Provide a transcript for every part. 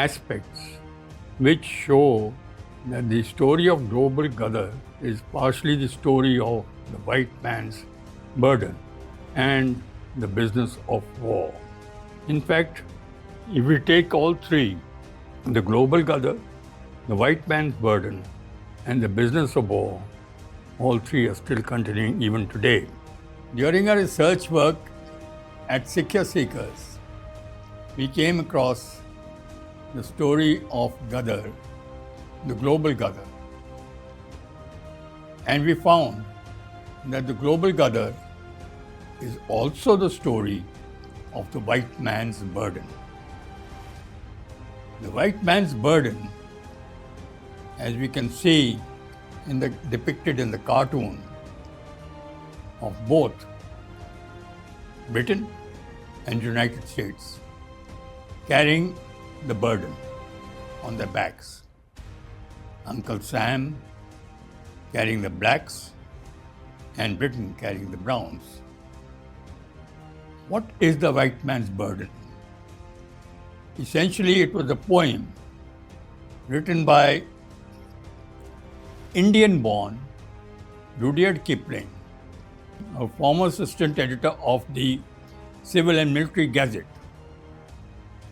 aspects which show that the story of Global Ghadar is partially the story of the white man's burden and the business of war. In fact, if we take all three, the Global Ghadar, the white man's burden, and the business of war, all three are still continuing even today. During our research work at Sikya Seekers, we came across the story of Ghadar, the Global Ghadar. And we found that the Global Ghadar is also the story of the white man's burden. The white man's burden, as we can see depicted in the cartoon of both Britain and United States, carrying the burden on their backs. Uncle Sam carrying the blacks and Britain carrying the browns. What is the white man's burden? Essentially, it was a poem written by Indian-born Rudyard Kipling, a former assistant editor of the Civil and Military Gazette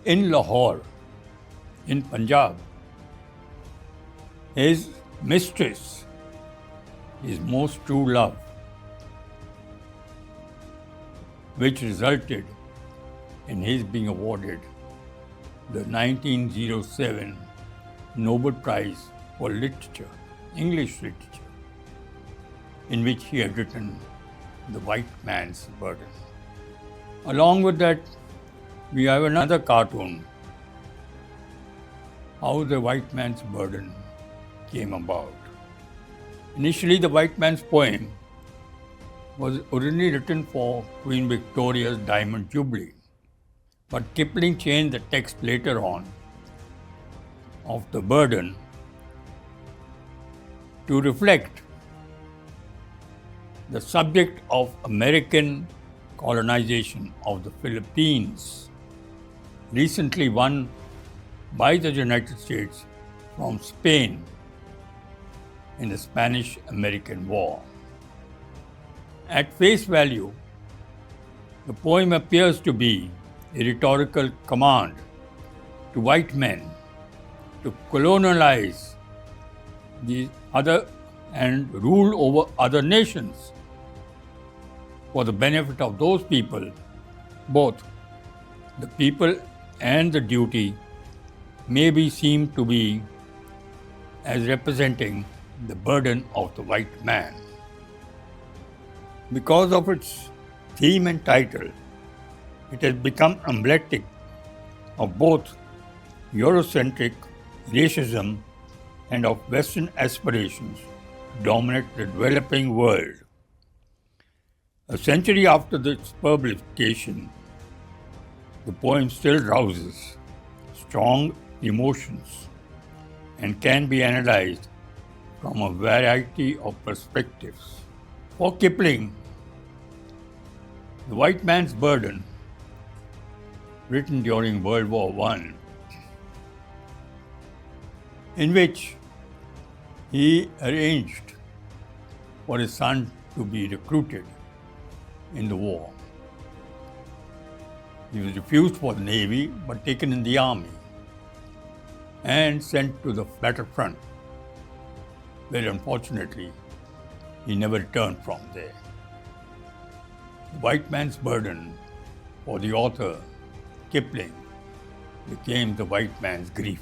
in Lahore, in Punjab. His mistress, his most true love, which resulted in his being awarded the 1907 Nobel Prize for Literature, English literature, in which he had written The White Man's Burden. Along with that, we have another cartoon, how the white man's burden came about. Initially, the white man's poem was originally written for Queen Victoria's Diamond Jubilee, but Kipling changed the text later on of the burden to reflect the subject of American colonization of the Philippines, recently won by the United States from Spain in the Spanish-American War. At face value, the poem appears to be a rhetorical command to white men to colonialize the other and rule over other nations for the benefit of those people. Both the people and the duty may be seen to be as representing the burden of the white man. Because of its theme and title, it has become emblematic of both Eurocentric racism and of Western aspirations to dominate the developing world. A century after its publication, the poem still rouses strong emotions and can be analyzed from a variety of perspectives. For Kipling, The White Man's Burden, written during World War I, in which he arranged for his son to be recruited in the war. He was refused for the Navy but taken in the Army and sent to the battlefront, where unfortunately he never returned from there. The White Man's Burden for the author Kipling became the white man's grief.